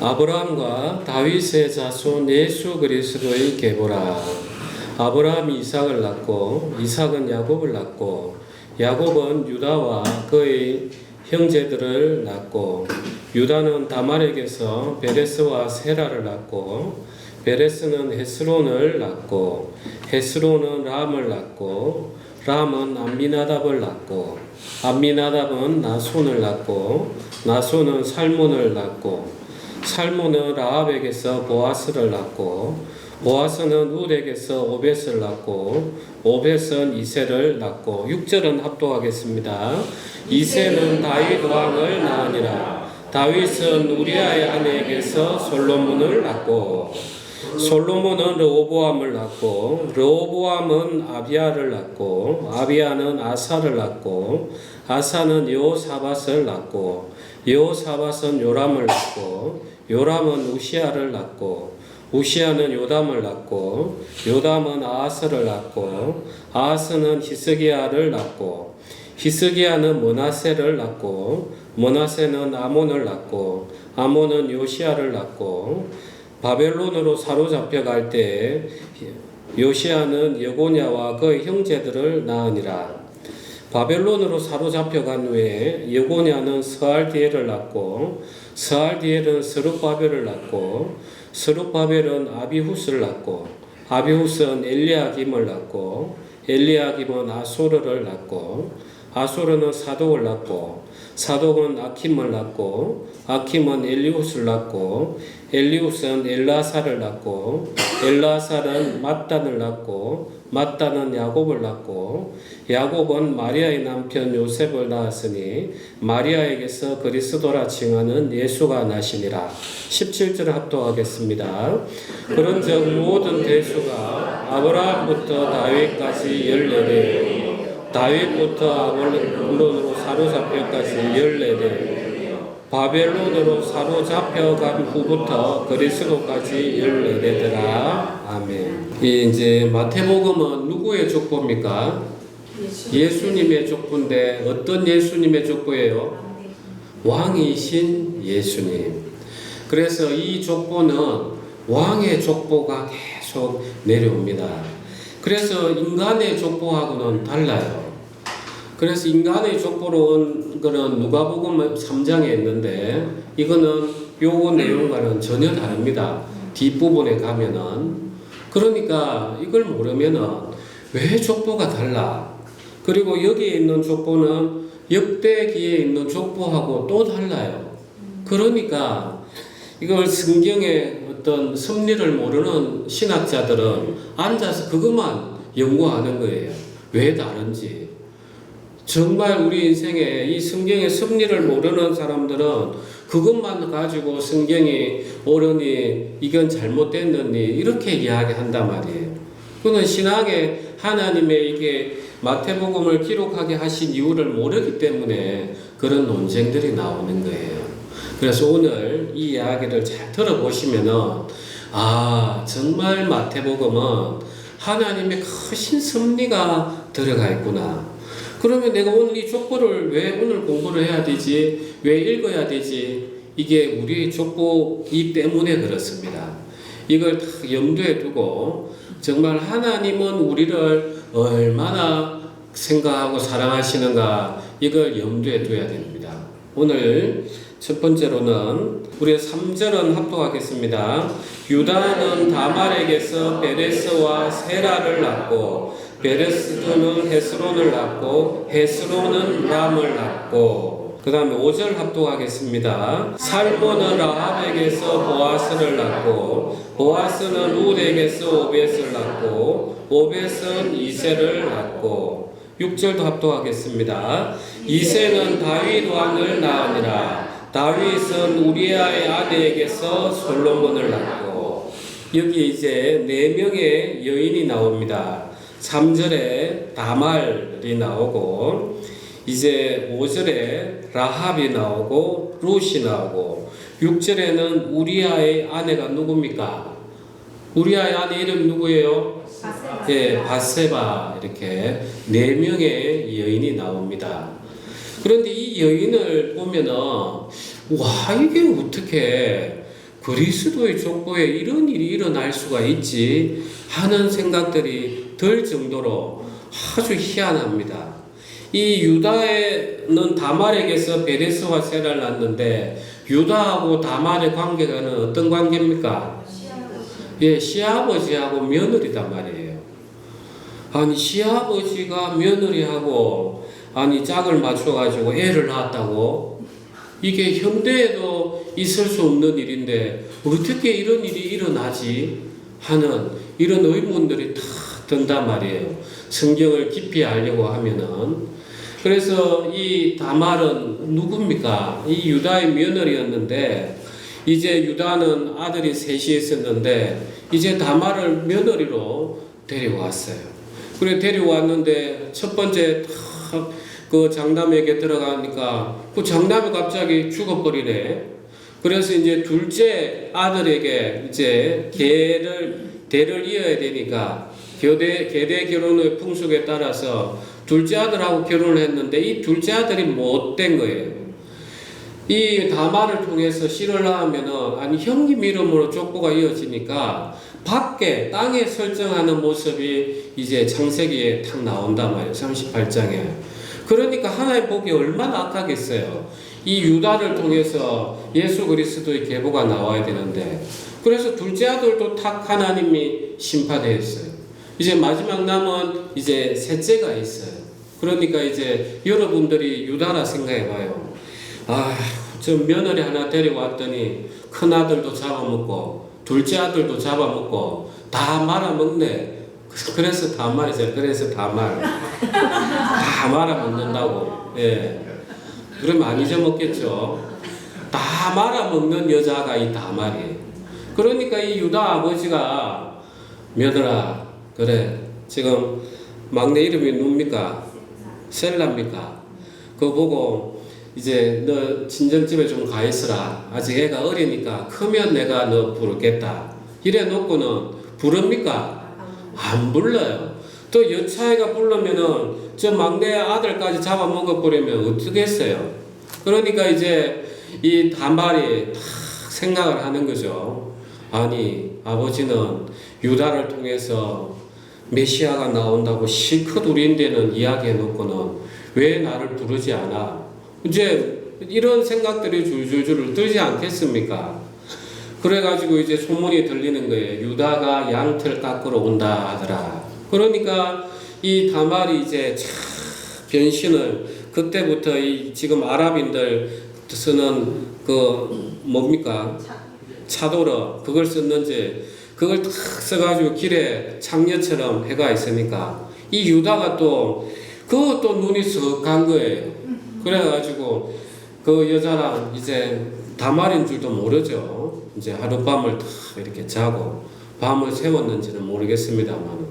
아브라함과 다윗의 자손 예수 그리스도의 계보라. 아브라함이 이삭을 낳고 이삭은 야곱을 낳고 야곱은 유다와 그의 형제들을 낳고 유다는 다말에게서 베레스와 세라를 낳고 베레스는 헤스론을 낳고 헤스론은 람을 낳고 람은 암미나답을 낳고 암미나답은 나손을 낳고 나손은 살몬을 낳고 살몬은 라합에게서 보아스를 낳고 보아스는 룻에게서 오벳을 낳고 오벳은 이새를 낳고 6절은 합독하겠습니다. 이새는 다윗 왕을 낳으니라. 다윗은 우리아의 아내에게서 솔로몬을 낳고 솔로몬은 르호보암을 낳고 르호보암은 아비야를 낳고 아비야는 아사를 낳고 아사는 여호사밧을 낳고 여호사밧은 요람을 낳고 요람은 우시야를 낳고 우시야는 요담을 낳고 요담은 아하스를 낳고 아하스는 히스기야를 낳고 히스기야는 므낫세를 낳고 므낫세는 아몬을 낳고 아몬은 요시야를 낳고 바벨론으로 사로잡혀 갈 때에 요시야는 여고냐와 그의 형제들을 낳으니라. 바벨론으로 사로잡혀 간 후에 여고냐는 스알디엘을 낳고 스알디엘은 스룹바벨을 낳고 스룹바벨은 아비후스를 낳고 아비후스는 엘리야김을 낳고 엘리야김은 아소르를 낳고 아소르는 사독을 낳고 사독은 아킴을 낳고 아킴은 엘리후스를 낳고 엘리후스는 엘라사를 낳고 엘라사는 맏단을 낳고 맏단은 야곱을 낳고 야곱은 마리아의 남편 요셉을 낳았으니 마리아에게서 그리스도라 칭하는 예수가 나시니라. 17절 합독하겠습니다. 그런즉 모든 대수가 아브라함부터 다윗까지 14대 다윗부터 아볼론으로 사로잡혀까지 14대 바벨론으로 사로잡혀간 후부터 그리스도까지 14대더라. 아멘. 이제 마태복음은 누구의 족보입니까? 예수님의 족보인데 어떤 예수님의 족보예요? 왕이신 예수님. 그래서 이 족보는 왕의 족보가 계속 내려옵니다. 그래서 인간의 족보하고는 달라요. 그래서 인간의 족보로 온 거는 누가복음 3장에 있는데 이거는 요거 내용과는 전혀 다릅니다. 뒷부분에 가면은. 그러니까 이걸 모르면은 왜 족보가 달라? 그리고 여기에 있는 족보는 역대기에 있는 족보하고 또 달라요. 그러니까 이걸 성경의 어떤 섭리를 모르는 신학자들은 앉아서 그것만 연구하는 거예요. 왜 다른지. 정말 우리 인생에 이 성경의 섭리를 모르는 사람들은 그것만 가지고 성경이 옳으니 이건 잘못됐느니 이렇게 이야기한단 말이에요. 그는 신학에 하나님의 이게 마태복음을 기록하게 하신 이유를 모르기 때문에 그런 논쟁들이 나오는 거예요. 그래서 오늘 이 이야기를 잘 들어보시면은 정말 마태복음은 하나님의 크신 섭리가 들어가 있구나. 그러면 내가 오늘 이 족보를 왜 오늘 공부를 해야 되지? 왜 읽어야 되지? 이게 우리의 족보이기 때문에 그렇습니다. 이걸 다 염두에 두고 정말 하나님은 우리를 얼마나 생각하고 사랑하시는가 이걸 염두에 둬야 됩니다. 오늘 첫 번째로는 우리 3절은 합독하겠습니다. 유다는 다말에게서 베레스와 세라를 낳고 베레스는 헤스론을 낳고 헤스론은 람을 낳고 그 다음에 5절 합독하겠습니다. 살몬은 라합에게서 보아스를 낳고 보아스는 룻에게서 오벳을 낳고 오벳은 이새를 낳고 6절도 합독하겠습니다. 이새는 다윗 왕을 낳으니라. 다윗은 우리아의 아내에게서 솔로몬을 낳고 여기 이제 4명의 여인이 나옵니다. 3절에 다말이 나오고 이제 5절에 라합이 나오고 룻이 나오고 6절에는 우리아의 아내가 누굽니까? 우리아의 아내 이름 누구예요? 바세바. 이렇게 4명의 여인이 나옵니다. 그런데 이 여인을 보면은 와 이게 어떻게 그리스도의 족보에 이런 일이 일어날 수가 있지 하는 생각들이 들 정도로 아주 희한합니다. 이 유다는 다말에게서 베레스와 세라를 낳았는데 유다하고 다말의 관계가 어떤 관계입니까? 예, 시아버지하고 며느리단 말이에요. 아니 시아버지가 며느리하고 아니 짝을 맞춰가지고 애를 낳았다고? 이게 현대에도 있을 수 없는 일인데 어떻게 이런 일이 일어나지? 하는 이런 의문들이 다 든단 말이에요. 성경을 깊이 알려고 하면은. 그래서 이 다말은 누굽니까? 이 유다의 며느리였는데 이제 유다는 아들이 셋이 있었는데 이제 다말을 며느리로 데려왔어요. 그래 데려왔는데 첫 번째 그 장남에게 들어가니까 그 장남이 갑자기 죽어버리네. 그래서 이제 둘째 아들에게 이제 대를 이어야 되니까 계대 결혼의 풍속에 따라서 둘째 아들하고 결혼을 했는데 이 둘째 아들이 못된 거예요. 이 다말을 통해서 씨를 낳으면은 아니 형님 이름으로 족보가 이어지니까 밖에 땅에 설정하는 모습이 이제 창세기에 탁 나온단 말이에요. 38장에. 그러니까 하나님 보기 얼마나 악하겠어요. 이 유다를 통해서 예수 그리스도의 계보가 나와야 되는데 그래서 둘째 아들도 탁 하나님이 심판했어요. 이제 마지막 남은 이제 셋째가 있어요. 그러니까 이제 여러분들이 유다라 생각해봐요. 저 며느리 하나 데려왔더니 큰 아들도 잡아먹고 둘째 아들도 잡아먹고 다 말아먹네. 그래서 다말이죠. 그래서 다말. 다 말아먹는다고. 예. 그러면 안 잊어먹겠죠. 다 말아먹는 여자가 이 다말이에요. 그러니까 이 유다 아버지가 며느라 그래 지금 막내 이름이 누굽니까? 셀라입니까? 그거 보고 이제 너 친정집에 좀 가 있으라. 아직 애가 어리니까 크면 내가 너 부르겠다. 이래 놓고는 부릅니까? 안 불러요. 또 여차애가 부르면은 저 막내 아들까지 잡아먹어버리면 어떻겠어요? 그러니까 이제 이 다말이 딱 생각을 하는 거죠. 아니 아버지는 유다를 통해서 메시아가 나온다고 실컷 우리인데는 이야기해 놓고는 왜 나를 부르지 않아? 이제 이런 생각들이 줄줄줄 들지 않겠습니까? 그래가지고 이제 소문이 들리는 거예요. 유다가 양털 깎으러 온다 하더라. 그러니까 이 다말이 이제 변신을 그때부터 이 지금 아랍인들 쓰는 그 뭡니까? 차도러 그걸 썼는지 그걸 탁 써가지고 길에 창녀처럼 해가 있으니까 이 유다가 또 그것도 눈이 썩 간 거예요. 그래가지고 그 여자랑 이제 다말인 줄도 모르죠. 이제 하룻밤을 다 이렇게 자고 밤을 새웠는지는 모르겠습니다만.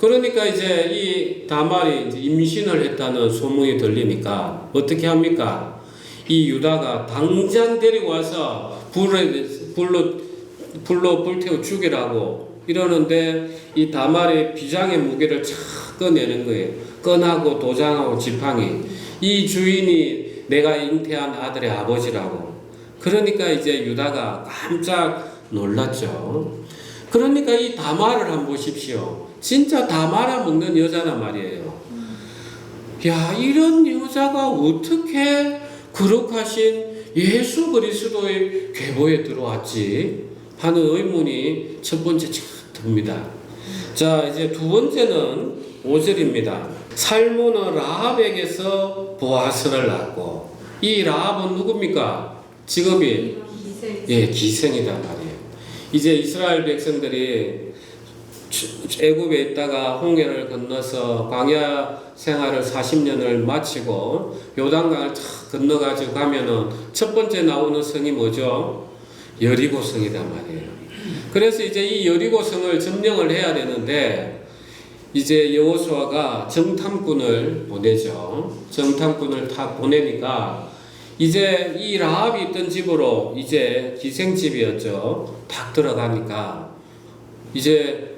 그러니까 이제 이 다말이 이제 임신을 했다는 소문이 들리니까 어떻게 합니까? 이 유다가 당장 데려와서 불로 불태워 죽이라고 이러는데 이 다말의 비장의 무게를 착 꺼내는 거예요. 끈하고 도장하고 지팡이. 이 주인이 내가 잉태한 아들의 아버지라고. 그러니까 이제 유다가 깜짝 놀랐죠. 그러니까 이 다말을 한번 보십시오. 진짜 다 말아먹는 여자란 말이에요. 야, 이런 여자가 어떻게 거룩하신 예수 그리스도의 계보에 들어왔지? 하는 의문이 첫 번째 듭니다. 자, 이제 두 번째는 5절입니다. 살몬은 라합에게서 보아스를 낳고, 이 라합은 누굽니까? 직업이 기생이단 말이에요. 이제 이스라엘 백성들이 애굽에 있다가 홍해를 건너서 광야 생활을 40년을 마치고 요단강을 탁 건너가지고 가면은 첫 번째 나오는 성이 뭐죠? 여리고성이란 말이에요. 그래서 이제 이 여리고성을 점령을 해야 되는데 이제 여호수아가 정탐꾼을 보내죠. 정탐꾼을 다 보내니까 이제 이 라합이 있던 집으로 이제 기생집이었죠. 딱 들어가니까 이제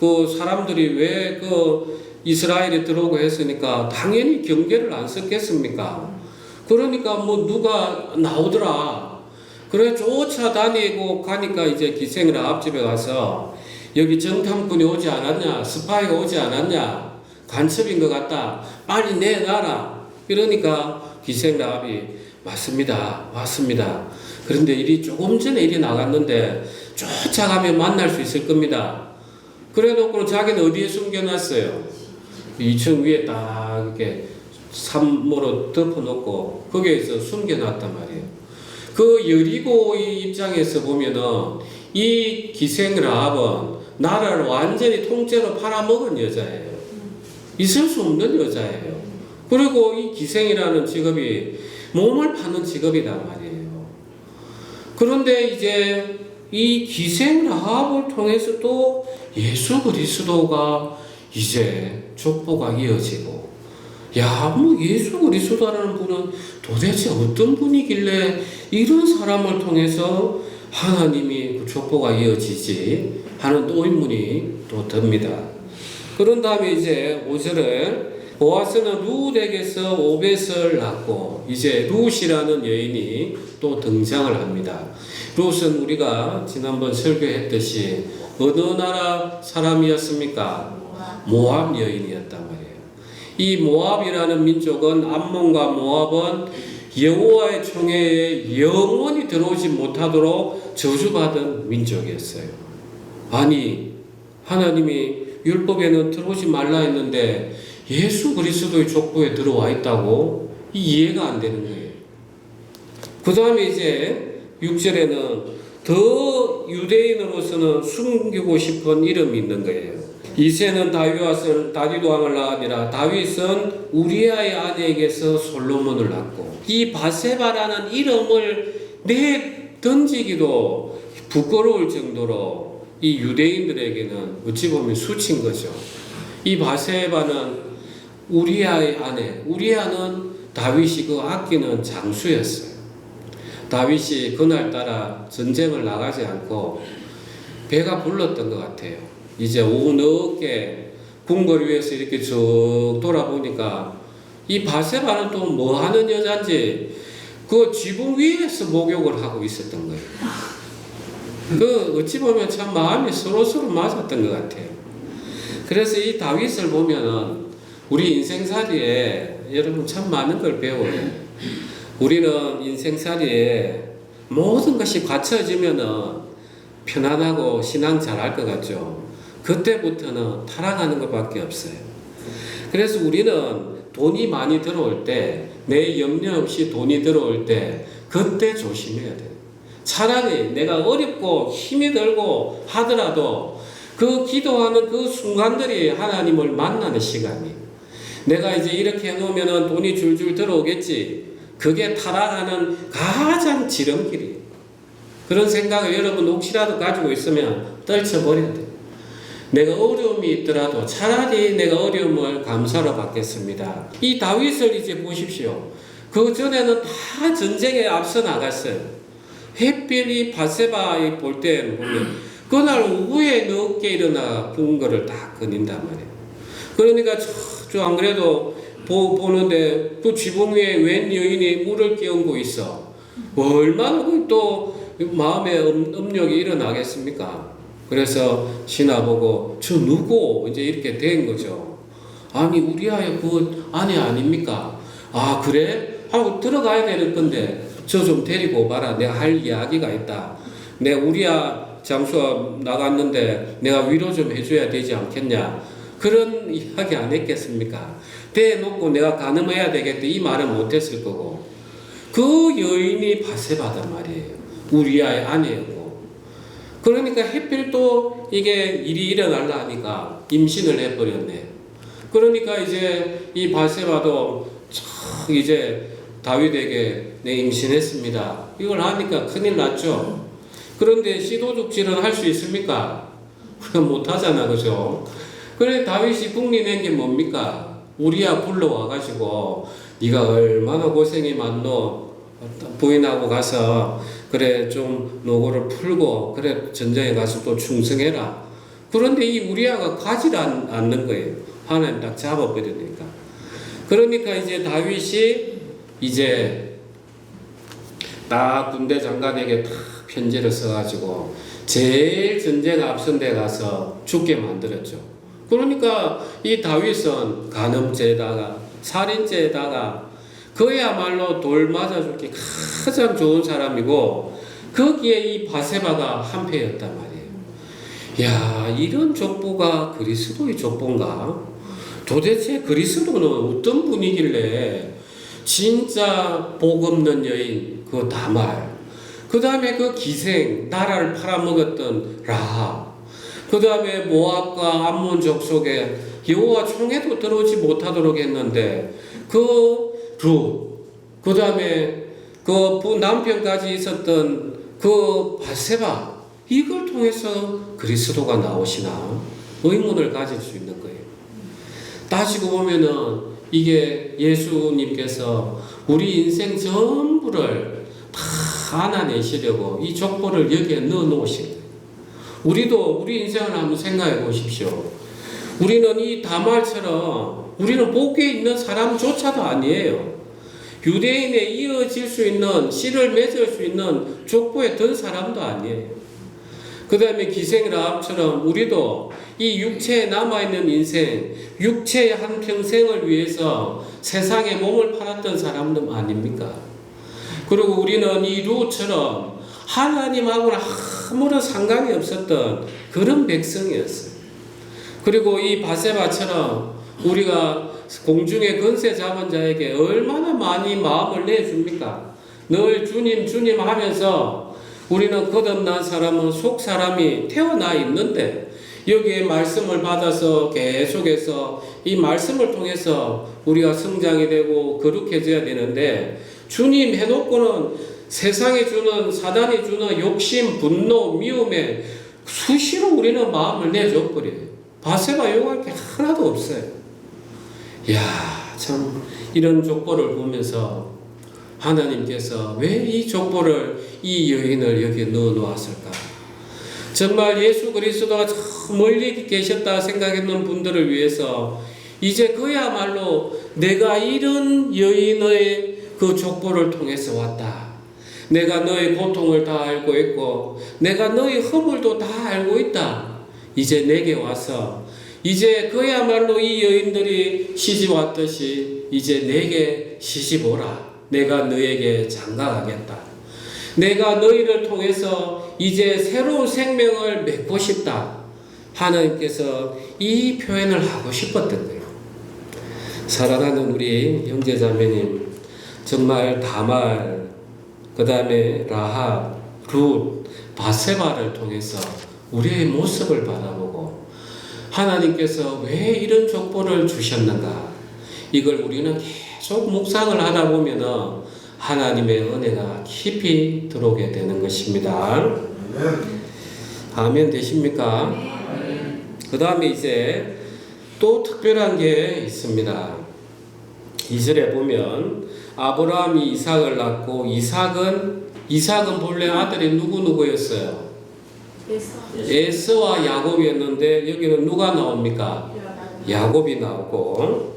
그 사람들이 왜 그 이스라엘에 들어오고 했으니까 당연히 경계를 안 썼겠습니까? 그러니까 뭐 누가 나오더라. 그래 쫓아다니고 가니까 이제 기생라합 집에 가서 여기 정탐꾼이 오지 않았냐, 스파이가 오지 않았냐, 간첩인 것 같다, 빨리 내놔라. 이러니까 기생라합이 맞습니다, 왔습니다. 그런데 조금 전에 나갔는데 쫓아가면 만날 수 있을 겁니다. 그래 놓고 자기는 어디에 숨겨놨어요? 2층 위에 딱 이렇게 삼모로 덮어놓고 거기에서 숨겨놨단 말이에요. 그 여리고의 입장에서 보면은 이 기생라합은 나라를 완전히 통째로 팔아먹은 여자예요. 있을 수 없는 여자예요. 그리고 이 기생이라는 직업이 몸을 파는 직업이란 말이에요. 그런데 이제 이 기생라합을 통해서 또 예수 그리스도가 이제 족보가 이어지고, 야, 뭐 예수 그리스도라는 분은 도대체 어떤 분이길래 이런 사람을 통해서 하나님이 그 족보가 이어지지 하는 또 의문이 또 듭니다. 그런 다음에 이제 5절에 보아스는 룻에게서 오벳을 낳고 이제 룻이라는 여인이 또 등장을 합니다. 룻은 우리가 지난번 설교했듯이 어느 나라 사람이었습니까? 모압 여인이었단 말이에요. 이 모압이라는 민족은 암몬과 모압은 여호와의 총회에 영원히 들어오지 못하도록 저주받은 민족이었어요. 아니, 하나님이 율법에는 들어오지 말라 했는데 예수 그리스도의 족보에 들어와 있다고 이해가 안 되는 거예요. 그 다음에 이제 6절에는 더 유대인으로서는 숨기고 싶은 이름이 있는 거예요. 이새는 다윗 왕을 낳으니라. 다윗은 우리아의 아내에게서 솔로몬을 낳고, 이 바세바라는 이름을 던지기도 부끄러울 정도로 이 유대인들에게는 어찌 보면 수치인 거죠. 이 바세바는 우리아의 아내, 우리아는 다윗이 그 아끼는 장수였어요. 다윗이 그날따라 전쟁을 나가지 않고 배가 불렀던 것 같아요. 이제 오후 늦게 궁궐 위에서 이렇게 쭉 돌아보니까 이 바세바는 또 뭐 하는 여잔지 그 지붕 위에서 목욕을 하고 있었던 거예요. 그 어찌 보면 참 마음이 서로서로 맞았던 것 같아요. 그래서 이 다윗을 보면은 우리 인생살이에 여러분 참 많은 걸 배워요. 우리는 인생살이에 모든 것이 갖춰지면은 편안하고 신앙 잘할 것 같죠. 그때부터는 타락하는 것밖에 없어요. 그래서 우리는 돈이 많이 들어올 때, 내 염려 없이 돈이 들어올 때 그때 조심해야 돼요. 차라리 내가 어렵고 힘이 들고 하더라도 그 기도하는 그 순간들이 하나님을 만나는 시간이에요. 내가 이제 이렇게 해놓으면 돈이 줄줄 들어오겠지. 그게 타락하는 가장 지름길이에요. 그런 생각을 여러분 혹시라도 가지고 있으면 떨쳐버려야 돼요. 내가 어려움이 있더라도 차라리 내가 어려움을 감사로 받겠습니다. 이 다윗을 이제 보십시오. 그 전에는 다 전쟁에 앞서 나갔어요. 햇빛이 바세바에 볼 때 보면 그날 오후에 늦게 일어나 궁궐을 다 거닌단 말이에요. 그러니까 저 안 그래도 보는데 그 지붕 위에 웬 여인이 물을 끼얹고 있어. 얼마나 또 마음에 음욕이 일어나겠습니까? 그래서 신하 보고 저 누구 이제 이렇게 된 거죠. 아니 우리아의 그 아내 아닙니까? 아 그래? 하고 들어가야 되는 건데 저 좀 데리고 오봐라. 내가 할 이야기가 있다. 내 우리아 장수가 나갔는데 내가 위로 좀 해줘야 되지 않겠냐? 그런 이야기 안 했겠습니까? 대놓고 내가 가늠해야 되겠다 이 말은 못했을 거고, 그 여인이 바세바단 말이에요. 우리아의 아내였고. 그러니까 하필 이게 일이 일어나려 하니까 임신을 해버렸네. 그러니까 이제 이 바세바도 이제 다윗에게 내 임신했습니다. 이걸 하니까 큰일 났죠. 그런데 시도죽질은 할 수 있습니까? 그건 못하잖아, 그죠? 그래 다윗이 국리낸 게 뭡니까? 우리아 불러와가지고 네가 얼마나 고생이 많노? 부인하고 가서 그래 좀 노고를 풀고 그래 전쟁에 가서 또 충성해라. 그런데 이 우리아가 가지 않는 거예요. 하나님 딱 잡아버리니까. 그러니까 이제 다윗이 이제 딱 군대 장관에게 딱 편지를 써가지고 제일 전쟁 앞선 데 가서 죽게 만들었죠. 그러니까 이 다윗은 간음죄에다가 살인죄에다가 그야말로 돌 맞아 죽기 가장 좋은 사람이고 거기에 이 바세바가 한패였단 말이에요. 야, 이런 족보가 그리스도의 족보인가? 도대체 그리스도는 어떤 분이길래 진짜 복 없는 여인 그 다말, 그 다음에 그 기생 나라를 팔아먹었던 라합, 그 다음에 모압과 암몬족 속에 여호와 총에도 들어오지 못하도록 했는데 그 룻, 그 다음에 그 남편까지 있었던 그 바세바, 이걸 통해서 그리스도가 나오시나 의문을 가질 수 있는 거예요. 따지고 보면은 이게 예수님께서 우리 인생 전부를 다 안아내시려고 이 족보를 여기에 넣어 놓으신 거예요. 우리도 우리 인생을 한번 생각해 보십시오. 우리는 이 다말처럼 우리는 복에 있는 사람조차도 아니에요. 유대인에 이어질 수 있는 씨를 맺을 수 있는 족보에 든 사람도 아니에요. 그 다음에 기생라합처럼 우리도 이 육체에 남아있는 인생, 육체의 한평생을 위해서 세상에 몸을 팔았던 사람도 아닙니까? 그리고 우리는 이 룻처럼 하나님하고는 아무런 상관이 없었던 그런 백성이었어요. 그리고 이 바세바처럼 우리가 공중의 권세 잡은 자에게 얼마나 많이 마음을 내줍니까? 늘 주님 주님 하면서 우리는 거듭난 사람은 속 사람이 태어나 있는데 여기에 말씀을 받아서 계속해서 이 말씀을 통해서 우리가 성장이 되고 거룩해져야 되는데 주님 해놓고는 세상에 주는 사단이 주는 욕심, 분노, 미움에 수시로 우리는 마음을 내줘버려요. 바세바 요구할 게 하나도 없어요. 이야, 참 이런 족보를 보면서 하나님께서 왜 이 족보를 이 여인을 여기에 넣어 놓았을까? 정말 예수 그리스도가 저 멀리 계셨다 생각했는 분들을 위해서 이제 그야말로 내가 이런 여인의 그 족보를 통해서 왔다. 내가 너의 고통을 다 알고 있고 내가 너의 허물도 다 알고 있다. 이제 내게 와서 이제 그야말로 이 여인들이 시집 왔듯이 이제 내게 시집 오라. 내가 너에게 장가가겠다. 내가 너희를 통해서 이제 새로운 생명을 맺고 싶다. 하나님께서 이 표현을 하고 싶었던 거예요. 사랑하는 우리 형제자매님, 정말 다말, 그 다음에 라합, 룻, 바세바를 통해서 우리의 모습을 바라보고 하나님께서 왜 이런 족보를 주셨는가? 이걸 우리는 계속 묵상을 하다 보면 하나님의 은혜가 깊이 들어오게 되는 것입니다. 아멘 되십니까? 그 다음에 이제 또 특별한 게 있습니다. 2절에 보면 아브라함이 이삭을 낳고 이삭은 본래 아들이 누구였어요? 에서와 야곱이었는데 여기는 누가 나옵니까? 야곱이 나오고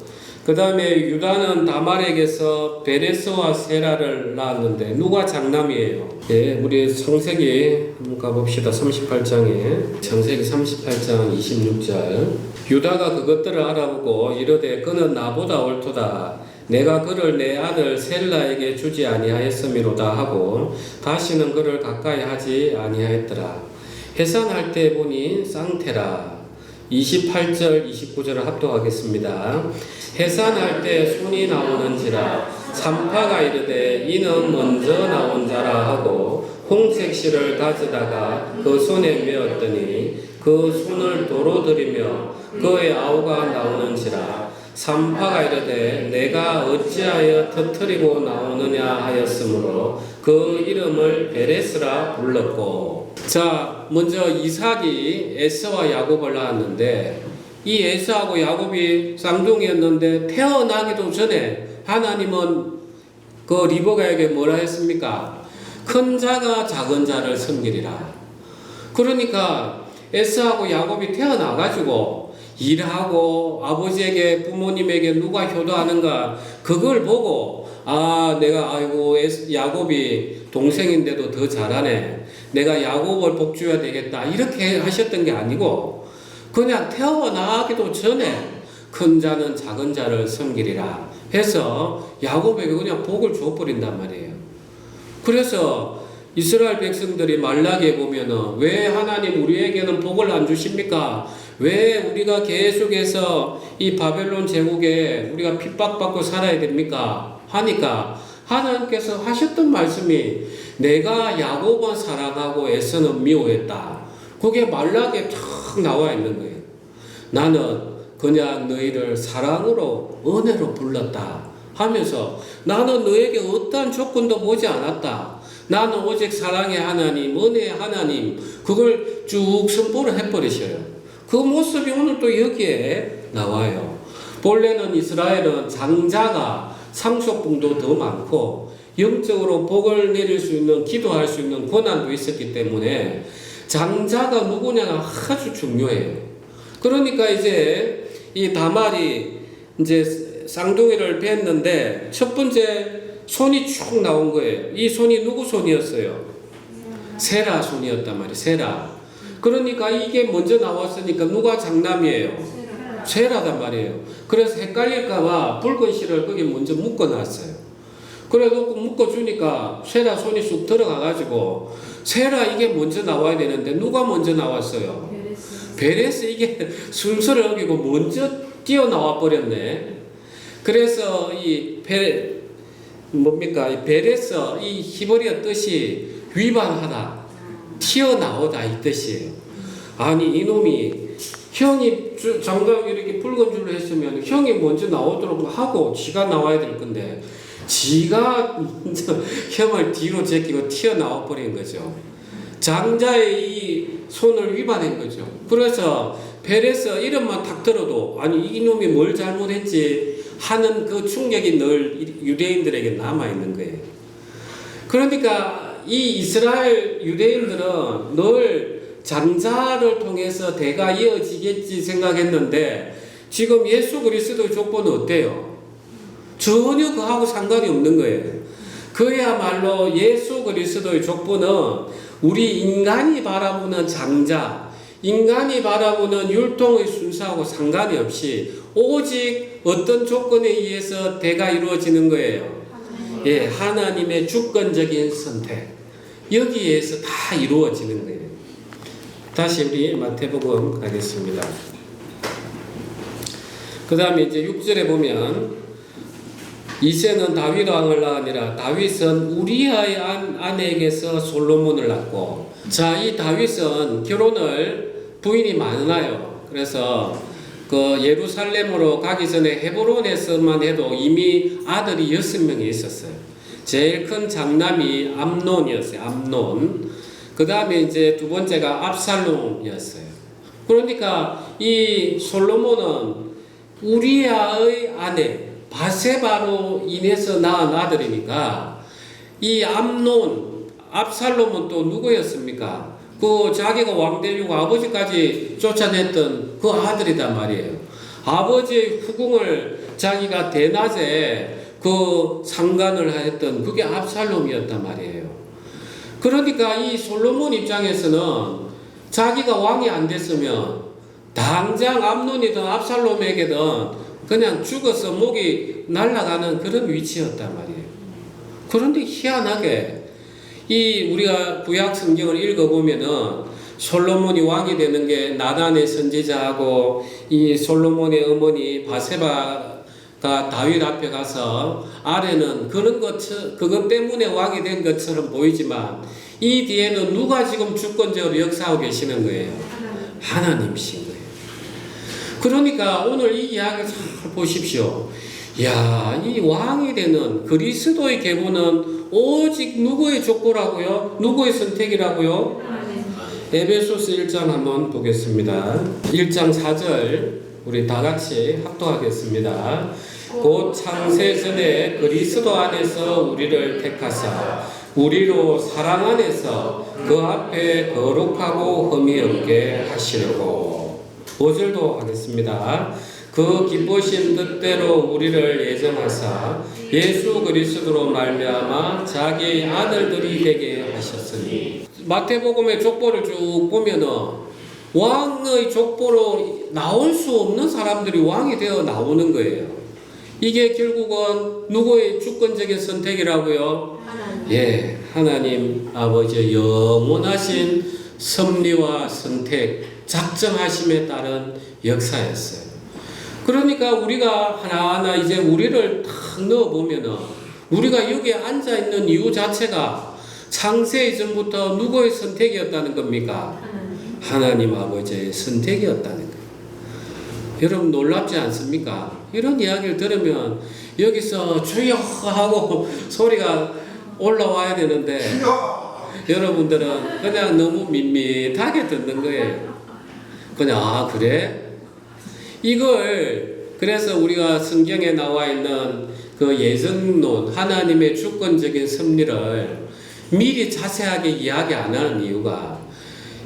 그 다음에 유다는 다말에게서 베레스와 세라를 낳았는데 누가 장남이에요? 예, 우리 창세기 한번 가봅시다. 38장에 창세기 38장 26절 유다가 그것들을 알아보고 이르되 그는 나보다 옳도다. 내가 그를 내 아들 셀라에게 주지 아니하였음이로다 하고 다시는 그를 가까이 하지 아니하였더라. 해산할 때 보니 쌍테라. 28절 29절을 합독하겠습니다. 해산할 때 손이 나오는지라 산파가 이르되 이는 먼저 나온 자라 하고 홍색 실을 가져다가 그 손에 메었더니 그 손을 도로 들이며 그의 아우가 나오는지라 산파가 이르되 내가 어찌하여 터뜨리고 나오느냐 하였으므로 그 이름을 베레스라 불렀고. 자, 먼저 이삭이 에서와 야곱을 낳았는데 이 에서하고 야곱이 쌍둥이였는데 태어나기도 전에 하나님은 그 리브가에게 뭐라 했습니까? 큰 자가 작은 자를 섬기리라. 그러니까 에서하고 야곱이 태어나가지고 일하고 아버지에게 부모님에게 누가 효도하는가 그걸 보고 내가 야곱이 동생인데도 더 잘하네. 내가 야곱을 복주어야 되겠다. 이렇게 하셨던 게 아니고 그냥 태어나기도 전에 큰 자는 작은 자를 섬기리라 해서 야곱에게 그냥 복을 줘버린단 말이에요. 그래서 이스라엘 백성들이 말라기에 보면은 왜 하나님 우리에게는 복을 안 주십니까? 왜 우리가 계속해서 이 바벨론 제국에 우리가 핍박받고 살아야 됩니까? 하니까 하나님께서 하셨던 말씀이 내가 야곱은 사랑하고 에서는 미워했다. 그게 말라기에 탁 나와 있는 거예요. 나는 그냥 너희를 사랑으로 은혜로 불렀다 하면서 나는 너에게 어떠한 조건도 보지 않았다. 나는 오직 사랑의 하나님, 은혜의 하나님, 그걸 쭉 선포를 해버리셔요. 그 모습이 오늘 또 여기에 나와요. 본래는 이스라엘은 장자가 상속분도 더 많고 영적으로 복을 내릴 수 있는, 기도할 수 있는 권한도 있었기 때문에 장자가 누구냐가 아주 중요해요. 그러니까 이제 이 다말이 이제 쌍둥이를 뵀는데 첫 번째 손이 쭉 나온 거예요. 이 손이 누구 손이었어요? 세라 손이었단 말이에요. 세라. 그러니까 이게 먼저 나왔으니까 누가 장남이에요? 세라단 말이에요. 그래서 헷갈릴까봐 붉은 실을 거기 먼저 묶어놨어요. 그래 놓고 묶어주니까 세라 손이 쑥 들어가가지고 세라 이게 먼저 나와야 되는데 누가 먼저 나왔어요? 베레스. 이게 순서를 어기고 먼저 뛰어나와 버렸네. 그래서 이 베레스 이 히브리어 뜻이 위반하다, 튀어나오다 이 뜻이에요. 아니 이놈이 형이 장갑 이렇게 붉은 줄로 했으면 형이 먼저 나오도록 하고 지가 나와야 될 건데 지가 형을 뒤로 제끼고 튀어나와 버린 거죠. 장자의 이 손을 위반한 거죠. 그래서 베레스 이름만 딱 들어도 아니 이놈이 뭘 잘못했지 하는 그 충격이 늘 유대인들에게 남아있는 거예요. 그러니까 이 이스라엘 유대인들은 늘 장자를 통해서 대가 이어지겠지 생각했는데 지금 예수 그리스도의 족보는 어때요? 전혀 그하고 상관이 없는 거예요. 그야말로 예수 그리스도의 족보는 우리 인간이 바라보는 장자, 인간이 바라보는 율동의 순서하고 상관이 없이 오직 어떤 조건에 의해서 대가 이루어지는 거예요. 예, 하나님의 주권적인 선택. 여기에서 다 이루어지는 거예요. 다시 우리 마태복음 가겠습니다. 그 다음에 이제 6절에 보면 이새는 다윗 왕을 낳으니라. 다윗은 우리아의 아내에게서 솔로몬을 낳고, 자, 이 다윗은 결혼을 부인이 많아요. 그래서 그 예루살렘으로 가기 전에 헤브론에서만 해도 이미 아들이 6명이 있었어요. 제일 큰 장남이 암논이었어요. 암논. 그 다음에 이제 두 번째가 압살롬이었어요. 그러니까 이 솔로몬은 우리아의 아내 바세바로 인해서 낳은 아들이니까 이 암논, 압살롬은 또 누구였습니까? 그 자기가 왕 되려고 아버지까지 쫓아냈던 그 아들이단 말이에요. 아버지의 후궁을 자기가 대낮에 그 상간을 했던 그게 압살롬이었단 말이에요. 그러니까 이 솔로몬 입장에서는 자기가 왕이 안 됐으면 당장 암논이든 압살롬에게든 그냥 죽어서 목이 날아가는 그런 위치였단 말이에요. 그런데 희한하게 이 우리가 구약 성경을 읽어보면은 솔로몬이 왕이 되는 게 나단의 선지자하고 이 솔로몬의 어머니 바세바가 다윗 앞에 가서 아래는 그것 때문에 왕이 된 것처럼 보이지만 이 뒤에는 누가 지금 주권적으로 역사하고 계시는 거예요? 하나님이신 거예요. 그러니까 오늘 이 이야기 잘 보십시오. 야, 이 왕이 되는 그리스도의 계보는 오직 누구의 족보라고요? 누구의 선택이라고요? 에베소서 1장 한번 보겠습니다. 1장 4절 우리 다 같이 합독하겠습니다. 곧 창세 전에 그리스도 안에서 우리를 택하사 우리로 사랑 안에서 그 앞에 거룩하고 흠이 없게 하시려고. 5절도 하겠습니다. 그 기쁘신 뜻대로 우리를 예정하사 예수 그리스도로 말미암아 자기의 아들들이 되게 하셨으니. 마태복음의 족보를 쭉 보면은 왕의 족보로 나올 수 없는 사람들이 왕이 되어 나오는 거예요. 이게 결국은 누구의 주권적인 선택이라고요? 예, 하나님 아버지의 영원하신 섭리와 선택, 작정하심에 따른 역사였어요. 그러니까 우리가 하나하나 이제 우리를 탁 넣어보면은 우리가 여기에 앉아있는 이유 자체가 창세 이전부터 누구의 선택이었다는 겁니까? 하나님 아버지의 선택이었다는 거예요. 여러분 놀랍지 않습니까? 이런 이야기를 들으면 여기서 주여 하고 소리가 올라와야 되는데 여러분들은 그냥 너무 밋밋하게 듣는 거예요. 그냥 아 그래? 이걸 그래서 우리가 성경에 나와 있는 그 예정론 하나님의 주권적인 섭리를 미리 자세하게 이야기 안 하는 이유가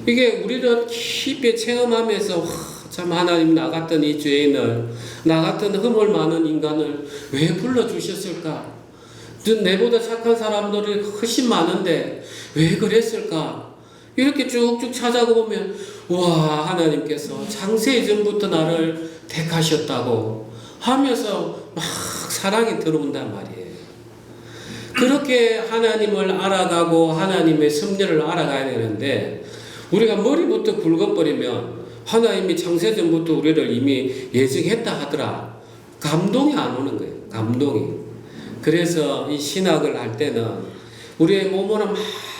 이게 우리는 깊이 체험하면서 참 하나님 나 같은 이 죄인을 나 같은 허물 많은 인간을 왜 불러주셨을까? 내보다 착한 사람들이 훨씬 많은데 왜 그랬을까? 이렇게 쭉쭉 찾아보면 와 하나님께서 창세 이전부터 나를 택하셨다고 하면서 막 사랑이 들어온단 말이에요. 그렇게 하나님을 알아가고 하나님의 섭리를 알아가야 되는데 우리가 머리부터 굵어버리면 하나님이 창세 전부터 우리를 이미 예정했다 하더라. 감동이 안 오는 거예요. 감동이. 그래서 이 신학을 할 때는 우리의 몸으로 막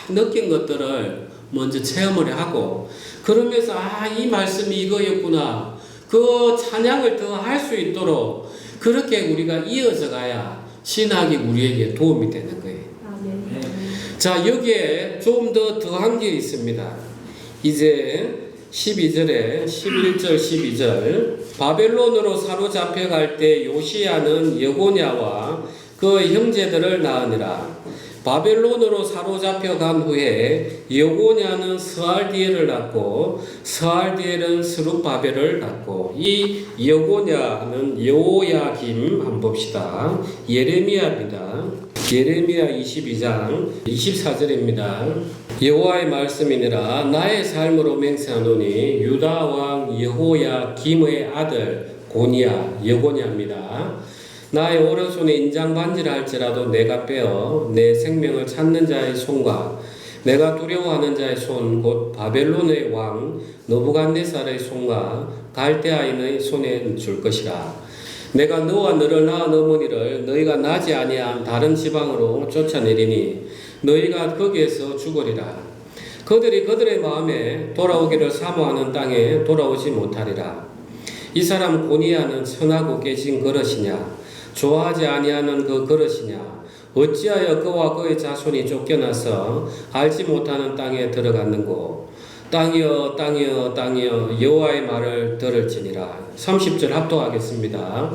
느낀 것들을 먼저 체험을 하고 그러면서 아, 이 말씀이 이거였구나. 그 찬양을 더 할 수 있도록 그렇게 우리가 이어져 가야 신학이 우리에게 도움이 되는 거예요. 자, 여기에 좀 더 더한 게 있습니다. 이제 12절에 11절 12절 바벨론으로 사로잡혀 갈 때 요시야는 여고냐와 그 형제들을 낳으니라. 바벨론으로 사로잡혀 간 후에 여고냐는 스알디엘을 낳고 스알디엘은 스룹바벨을 낳고 이 여고냐는 여호야김 한번 봅시다. 예레미야입니다. 예레미야 22장 24절입니다. 여호와의 말씀이니라 나의 삶으로 맹세하노니 유다 왕 여호야김의 아들 고니야 여고냐입니다. 나의 오른손에 인장 반지를 할지라도 내가 빼어 내 생명을 찾는 자의 손과 내가 두려워하는 자의 손 곧 바벨론의 왕 느부갓네살의 손과 갈대아인의 손에 줄 것이라. 내가 너와 너를 낳은 어머니를 너희가 나지 아니한 다른 지방으로 쫓아내리니 너희가 거기에서 죽으리라. 그들이 그들의 마음에 돌아오기를 사모하는 땅에 돌아오지 못하리라. 이 사람 고니야는 선하고 깨진 그릇이냐 좋아하지 아니하는 그 그릇이냐 어찌하여 그와 그의 자손이 쫓겨나서 알지 못하는 땅에 들어갔는고 땅이여 땅이여 땅이여 여호와의 말을 들을지니라. 30절 합독하겠습니다.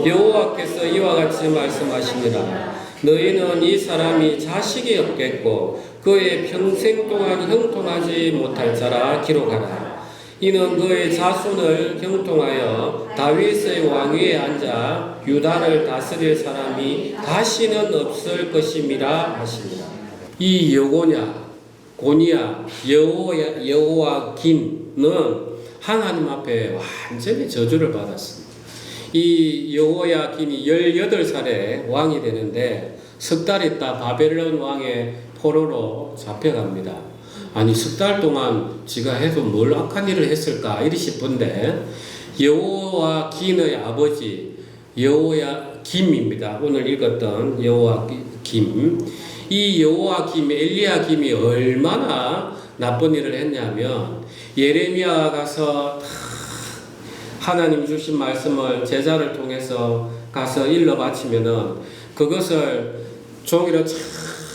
여호와께서 이와 같이 말씀하시니라. 너희는 이 사람이 자식이 없겠고 그의 평생 동안 형통하지 못할 자라 기록하라. 이는 그의 자손을 형통하여 다윗의 왕위에 앉아 유다를 다스릴 사람이 다시는 없을 것임이라 하시니라. 이 여고냐 고니야 여호와김은 하나님 앞에 완전히 저주를 받았습니다. 이 여호야김이 18살에 왕이 되는데 석 달 있다 바벨론 왕의 포로로 잡혀갑니다. 아니 석 달 동안 지가 해서 뭘 악한 일을 했을까 이리 싶은데 여호야김의 아버지 여호야김입니다. 오늘 읽었던 여호야김. 이 여호야김 엘리야김이 얼마나 나쁜 일을 했냐면 예레미야가 가서 하나님 주신 말씀을 제자를 통해서 가서 일러 바치면은 그것을 종이로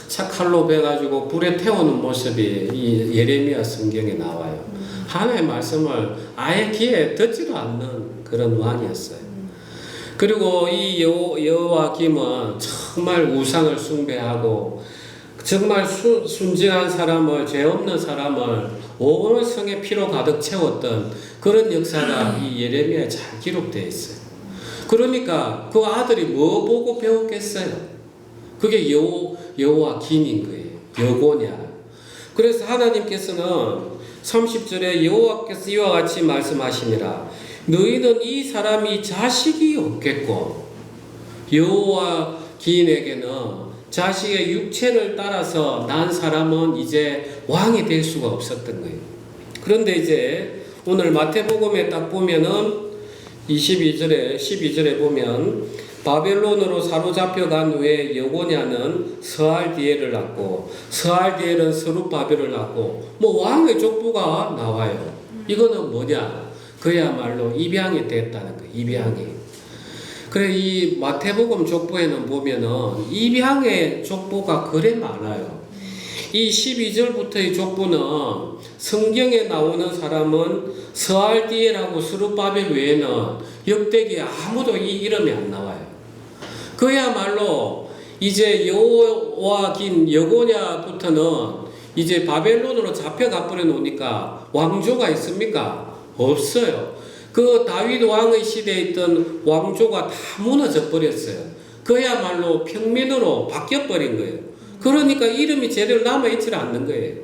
착 칼로 베가지고 불에 태우는 모습이 이 예레미야 성경에 나와요. 하나님의 말씀을 아예 귀에 듣지도 않는 그런 왕이었어요. 그리고 이 여호야김은 정말 우상을 숭배하고 정말 순진한 사람을 죄 없는 사람을 온 성의 피로 가득 채웠던 그런 역사가 이 예레미야에 잘 기록되어 있어요. 그러니까 그 아들이 뭐 보고 배웠겠어요? 그게 여호와 긴인 거예요. 여고냐. 그래서 하나님께서는 30절에 여호와께서 이와 같이 말씀하시니라. 너희는 이 사람이 자식이 없겠고, 여호와 기인에게는 자식의 육체를 따라서 난 사람은 이제 왕이 될 수가 없었던 거예요. 그런데 이제 오늘 마태복음에 딱 보면은 12절에 보면 바벨론으로 사로잡혀간 후에 여고냐는 스알디엘을 낳고, 스알디엘은 스룹바벨을 낳고, 뭐 왕의 족보가 나와요. 이거는 뭐냐? 그야말로 입양이 됐다는 거예요. 입양이. 그래, 이 마태복음 족보에는 보면은 입양의 족보가 그래 많아요. 이 12절부터의 족보는 성경에 나오는 사람은 스알디엘하고 스룹바벨 외에는 역대기에 아무도 이 이름이 안 나와요. 그야말로 이제 여호와긴 여고냐부터는 이제 바벨론으로 잡혀가 버려 놓으니까 왕조가 있습니까? 없어요. 그 다윗 왕의 시대에 있던 왕조가 다 무너져 버렸어요. 그야말로 평민으로 바뀌어 버린 거예요. 그러니까 이름이 제대로 남아있지 않는 거예요.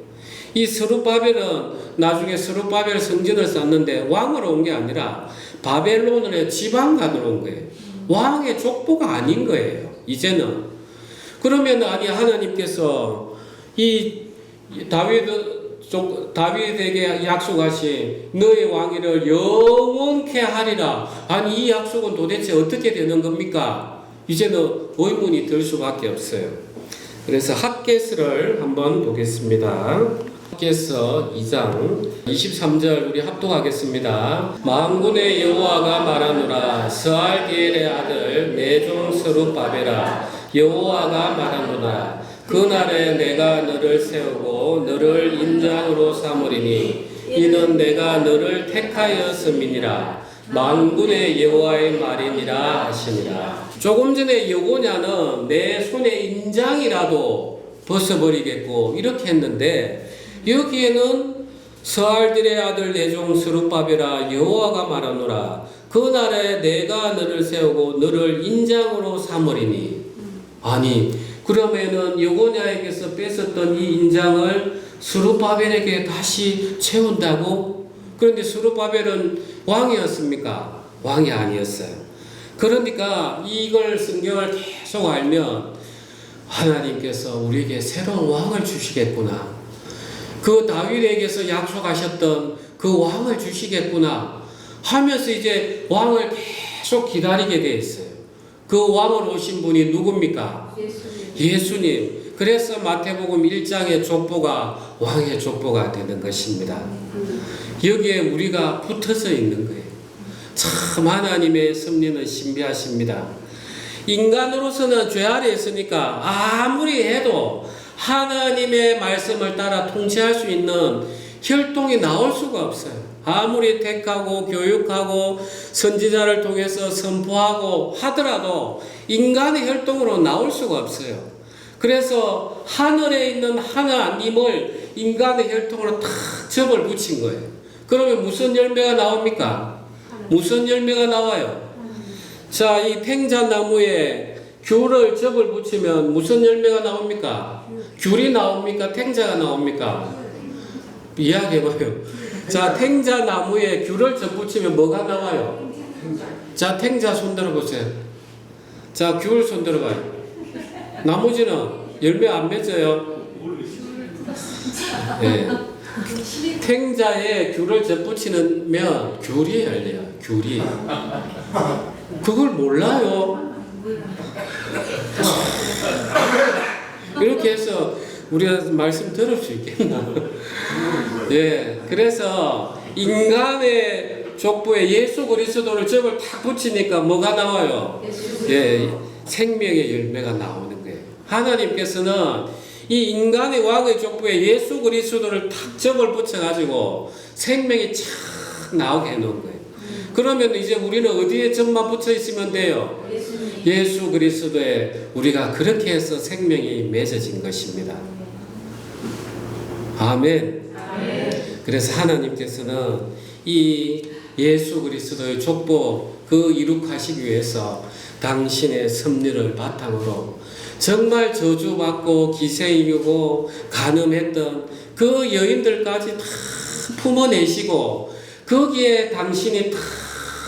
이 스룹바벨은 나중에 스룹바벨 성전을 쌓는데 왕으로 온 게 아니라 바벨론의 지방관으로 온 거예요. 왕의 족보가 아닌 거예요. 이제는. 그러면 아니 하나님께서 이 다윗에게 약속하신 너의 왕위를 영원케 하리라. 아니 이 약속은 도대체 어떻게 되는 겁니까? 이제는 의문이 들 수밖에 없어요. 그래서 핫게스를 한번 보겠습니다. 핫게서 2장 23절 우리 합독하겠습니다. 만군의 여호와가 말하노라. 스알디엘의 아들 내 종 스룹바벨아, 여호와가 말하노라. 그날에 내가 너를 세우고 너를 인장으로 삼으리니 이는 내가 너를 택하였음이니라. 만군의 여호와의 말이니라 하시니라. 조금 전에 여고냐는 내 손의 인장이라도 벗어버리겠고 이렇게 했는데, 여기에는 스알디엘의 아들 내 종 스룹바벨아, 여호와가 말하노라. 그날에 내가 너를 세우고 너를 인장으로 삼으리니. 아니 그러면은 여고냐에게서 뺏었던 이 인장을 스룹바벨에게 다시 채운다고? 그런데 스룹바벨은 왕이었습니까? 왕이 아니었어요. 그러니까 이걸 성경을 계속 알면 하나님께서 우리에게 새로운 왕을 주시겠구나. 그 다윗에게서 약속하셨던 그 왕을 주시겠구나 하면서 이제 왕을 계속 기다리게 돼 있어요. 그 왕으로 오신 분이 누굽니까? 예수님. 그래서 마태복음 1장의 족보가 왕의 족보가 되는 것입니다. 여기에 우리가 붙어서 있는 거예요. 참 하나님의 섭리는 신비하십니다. 인간으로서는 죄 아래 있으니까 아무리 해도 하나님의 말씀을 따라 통치할 수 있는 혈통이 나올 수가 없어요. 아무리 택하고 교육하고 선지자를 통해서 선포하고 하더라도 인간의 혈통으로 나올 수가 없어요. 그래서 하늘에 있는 하나님을 인간의 혈통으로 탁 접을 붙인 거예요. 그러면 무슨 열매가 나옵니까? 무슨 열매가 나와요? 자, 이 탱자나무에 귤을 접을 붙이면 무슨 열매가 나옵니까? 귤이 나옵니까? 탱자가 나옵니까? 이야기해봐요. 자, 탱자나무에 귤을 접붙이면 뭐가 나와요? 자, 탱자 손들어 보세요. 자, 귤 손들어 봐요. 나머지는 열매 안 맺어요. 네. 탱자에 귤을 접붙이면 귤이 열려요. 귤이. 그걸 몰라요. 이렇게 해서 우리가 말씀 들을 수 있겠나? 예, 그래서 인간의 족보에 예수 그리스도를 접을 탁 붙이니까 뭐가 나와요? 예, 생명의 열매가 나오는 거예요. 하나님께서는 이 인간의 왕의 족보에 예수 그리스도를 탁 접을 붙여가지고 생명이 착 나오게 해놓은 거예요. 그러면 이제 우리는 어디에 점만 붙여 있으면 돼요? 예수 그리스도에 우리가 그렇게 해서 생명이 맺어진 것입니다. 아멘. 그래서 하나님께서는 이 예수 그리스도의 족보 그 이룩하시기 위해서 당신의 섭리를 바탕으로 정말 저주받고 기생이고 간음했던 그 여인들까지 다 품어내시고 거기에 당신이 다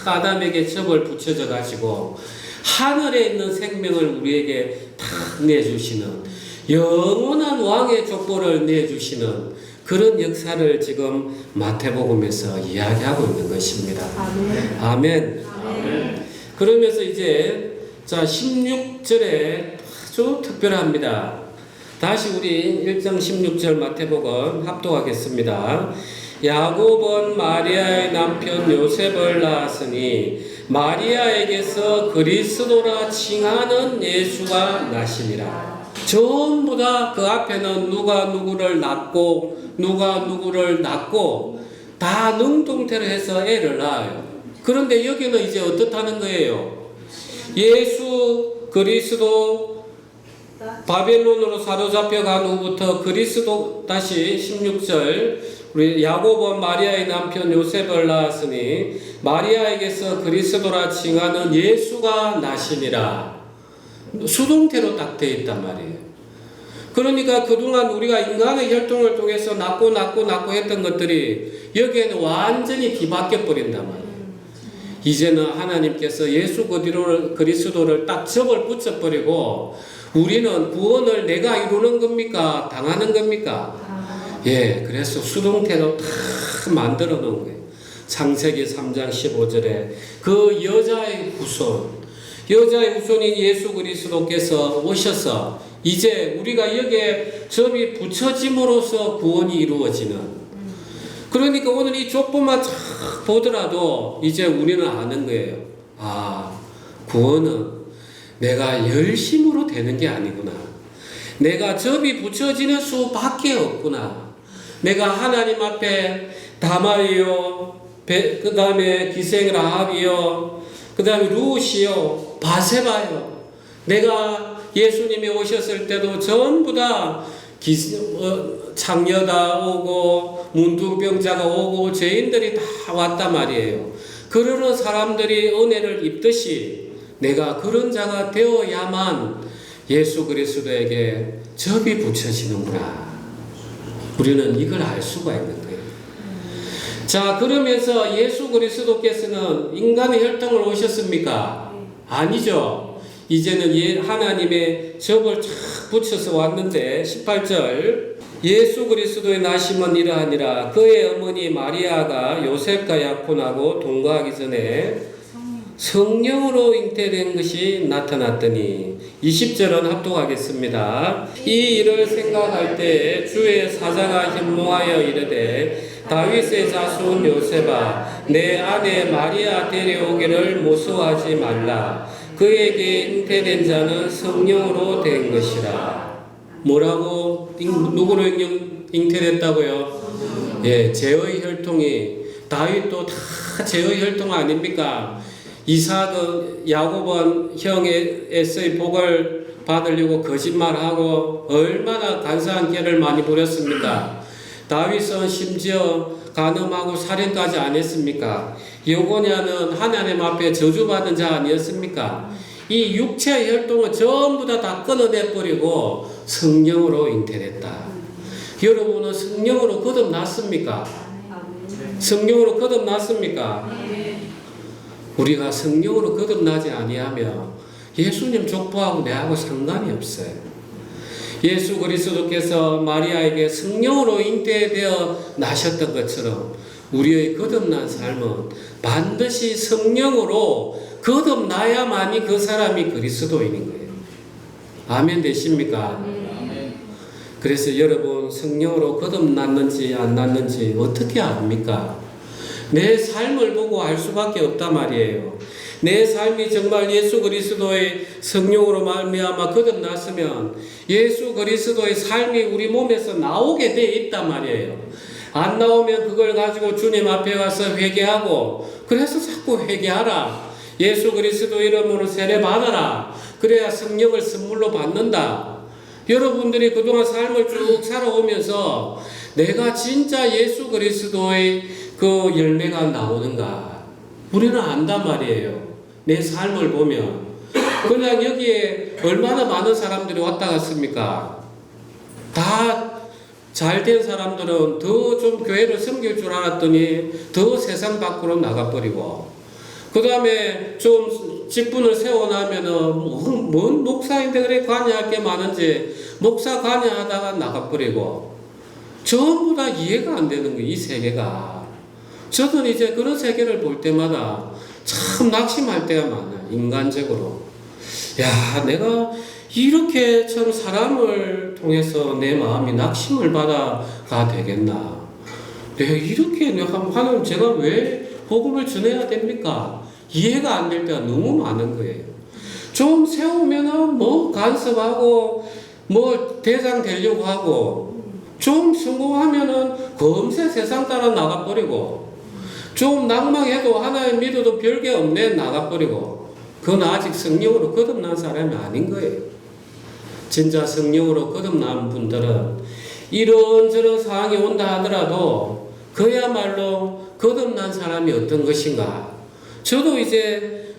아담에게 접을 붙여져 가지고 하늘에 있는 생명을 우리에게 다 내주시는 영원한 왕의 족보를 내주시는 그런 역사를 지금 마태복음에서 이야기하고 있는 것입니다. 아멘. 아멘. 아멘. 그러면서 이제 자 16절에 아주 특별합니다. 다시 우리 1장 16절 마태복음 합독하겠습니다. 야곱은 마리아의 남편 요셉을 낳았으니 마리아에게서 그리스도라 칭하는 예수가 나시니라. 전부 다 그 앞에는 누가 누구를 낳고 누가 누구를 낳고 다 능동태로 해서 애를 낳아요. 그런데 여기는 이제 어떻다는 거예요? 예수 그리스도 바벨론으로 사로잡혀 간 후부터 그리스도 다시 16절 우리 야곱은 마리아의 남편 요셉을 낳았으니 마리아에게서 그리스도라 칭하는 예수가 나시니라. 수동태로 딱 되어 있단 말이에요. 그러니까 그동안 우리가 인간의 혈통을 통해서 낳고 했던 것들이 여기에는 완전히 뒤바뀌어 버린단 말이에요. 이제는 하나님께서 예수 그리스도를 딱 접을 붙여버리고 우리는 구원을 내가 이루는 겁니까? 당하는 겁니까? 예, 그래서 수동태로 다 만들어 놓은 거예요. 창세기 3장 15절에 그 여자의 후손인 예수 그리스도께서 오셔서 이제 우리가 여기에 접이 붙여짐으로써 구원이 이루어지는. 그러니까 오늘 이 족보만 쫙 보더라도 이제 우리는 아는 거예요. 아, 구원은 내가 열심으로 되는 게 아니구나. 내가 접이 붙여지는 수밖에 없구나. 내가 하나님 앞에 다말이요, 그 다음에 기생 라합이요, 그 다음에 루시요, 바세바요. 내가 예수님이 오셨을 때도 전부 다 장녀다 오고 문둥병자가 오고 죄인들이 다 왔단 말이에요. 그러는 사람들이 은혜를 입듯이 내가 그런 자가 되어야만 예수 그리스도에게 접이 붙여지는구나. 우리는 이걸 알 수가 있는 거예요. 자, 그러면서 예수 그리스도께서는 인간의 혈통을 오셨습니까? 아니죠. 이제는 하나님의 접을 쫙 붙여서 왔는데 18절 예수 그리스도의 나심은 이러하니라. 그의 어머니 마리아가 요셉과 약혼하고 동거하기 전에 성령으로 잉태된 것이 나타났더니 20절은 합독하겠습니다. 이 일을 생각할 때 주의 사자가 현몽하여 이르되 다윗의 자손 요셉아 내 아내 마리아 데려오기를 모수하지 말라. 그에게 잉태된 자는 성령으로 된 것이라. 뭐라고? 누구로 잉태됐다고요? 예, 제의 혈통이 다윗도 다 제의 혈통 아닙니까? 이삭은 야곱은 형의 에서의 복을 받으려고 거짓말하고 얼마나 간사한 죄를 많이 부렸습니까? 다윗은 심지어 간음하고 살인까지 안 했습니까? 여고냐는 하나님 앞에 저주받은 자 아니었습니까? 이 육체의 혈통은 전부 다 끊어내버리고 성령으로 잉태됐다. 여러분은 성령으로 거듭났습니까? 성령으로 거듭났습니까? 우리가 성령으로 거듭나지 아니하면 예수님 족보하고 내하고 상관이 없어요. 예수 그리스도께서 마리아에게 성령으로 잉태되어 나셨던 것처럼 우리의 거듭난 삶은 반드시 성령으로 거듭나야만이 그 사람이 그리스도인인 거예요. 아멘 되십니까? 그래서 여러분 성령으로 거듭났는지 안 났는지 어떻게 압니까? 내 삶을 보고 알 수밖에 없단 말이에요. 내 삶이 정말 예수 그리스도의 성령으로 말미암아 거듭났으면 예수 그리스도의 삶이 우리 몸에서 나오게 돼 있단 말이에요. 안 나오면 그걸 가지고 주님 앞에 가서 회개하고, 그래서 자꾸 회개하라. 예수 그리스도 이름으로 세례 받아라. 그래야 성령을 선물로 받는다. 여러분들이 그동안 삶을 쭉 살아오면서 내가 진짜 예수 그리스도의 그 열매가 나오는가? 우리는 안단 말이에요. 내 삶을 보면 그냥 여기에 얼마나 많은 사람들이 왔다 갔습니까? 다 잘된 사람들은 더 좀 교회를 섬길 줄 알았더니 더 세상 밖으로 나가버리고, 그 다음에 좀 직분을 세워나면은 뭔 목사인데 그래 관여할 게 많은지 목사 관여하다가 나가버리고, 전부 다 이해가 안 되는 거예요, 이 세계가. 저는 이제 그런 세계를 볼 때마다 참 낙심할 때가 많아요, 인간적으로. 야, 내가 이렇게 참 사람을 통해서 내 마음이 낙심을 받아가 되겠나? 내가 이렇게 하는 제가 왜 복음을 전해야 됩니까? 이해가 안 될 때가 너무 많은 거예요. 좀 세우면은 뭐 간섭하고 뭐 대장 되려고 하고, 좀 성공하면은 금세 세상 따라 나가버리고, 좀 낭망해도 하나님 믿어도 별게 없네 나가버리고, 그건 아직 성령으로 거듭난 사람이 아닌 거예요. 진짜 성령으로 거듭난 분들은 이런저런 상황이 온다 하더라도 그야말로 거듭난 사람이 어떤 것인가. 저도 이제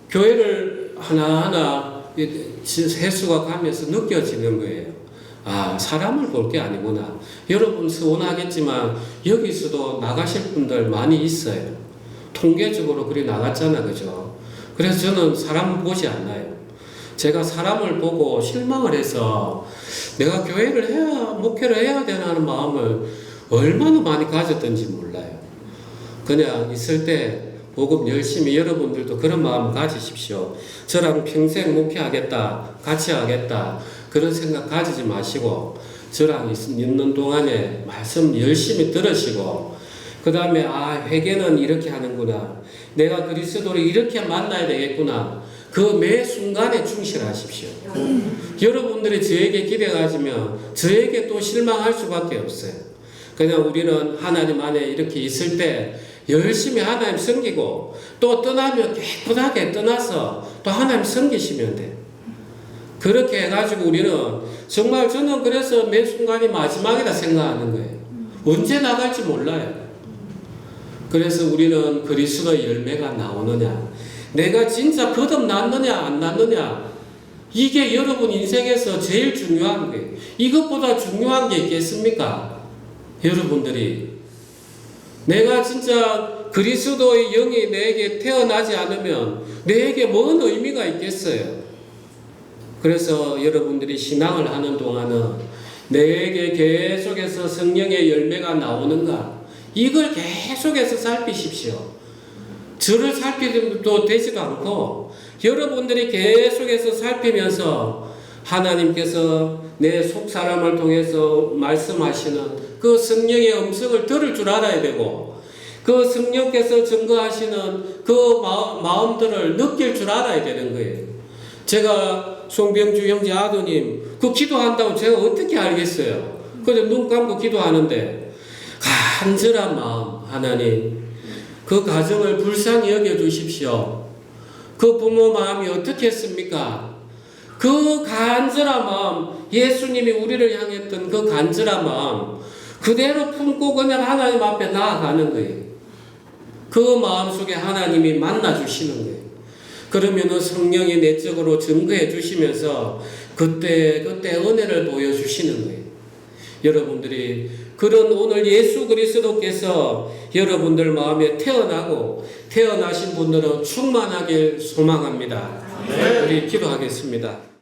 교회를 하나하나 횟수가 가면서 느껴지는 거예요. 아, 사람을 볼 게 아니구나. 여러분 서운하겠지만 여기서도 나가실 분들 많이 있어요. 통계적으로 그리 나갔잖아, 그죠? 그래서 저는 사람 보지 않아요. 제가 사람을 보고 실망을 해서 내가 교회를 해야, 목회를 해야 되나 하는 마음을 얼마나 많이 가졌던지 몰라요. 그냥 있을 때 복음 열심히, 여러분들도 그런 마음 가지십시오. 저랑 평생 목회하겠다, 같이 하겠다, 그런 생각 가지지 마시고 저랑 있는 동안에 말씀 열심히 들으시고, 그 다음에 아, 회개는 이렇게 하는구나, 내가 그리스도를 이렇게 만나야 되겠구나, 그 매 순간에 충실하십시오. 여러분들이 저에게 기대가 가지면 저에게 또 실망할 수밖에 없어요. 그냥 우리는 하나님 안에 이렇게 있을 때 열심히 하나님 섬기고, 또 떠나면 깨끗하게 떠나서 또 하나님 섬기시면 돼. 그렇게 해가지고 우리는 정말, 저는 그래서 매 순간이 마지막이다 생각하는 거예요. 언제 나갈지 몰라요. 그래서 우리는 그리스도의 열매가 나오느냐, 내가 진짜 거듭났느냐 안 났느냐, 이게 여러분 인생에서 제일 중요한 거예요. 이것보다 중요한 게 있겠습니까? 여러분들이 내가 진짜 그리스도의 영이 내게 태어나지 않으면 내게 뭔 의미가 있겠어요? 그래서 여러분들이 신앙을 하는 동안은 내게 계속해서 성령의 열매가 나오는가, 이걸 계속해서 살피십시오. 저를 살피도 되지도 않고 여러분들이 계속해서 살피면서 하나님께서 내 속사람을 통해서 말씀하시는 그 성령의 음성을 들을 줄 알아야 되고, 그 성령께서 증거하시는 그 마음들을 느낄 줄 알아야 되는 거예요. 제가 송병주 형제 아드님 그 기도한다고 제가 어떻게 알겠어요? 그래서 눈 감고 기도하는데 간절한 마음, 하나님 그 가정을 불쌍히 여겨주십시오. 그 부모 마음이 어떻겠습니까? 그 간절한 마음, 예수님이 우리를 향했던 그 간절한 마음 그대로 품고 그냥 하나님 앞에 나아가는 거예요. 그 마음 속에 하나님이 만나주시는 거예요. 그러면은 성령이 내적으로 증거해 주시면서 그때 은혜를 보여주시는 거예요. 여러분들이 그런 오늘 예수 그리스도께서 여러분들 마음에 태어나신 분들은 충만하길 소망합니다. 우리 기도하겠습니다.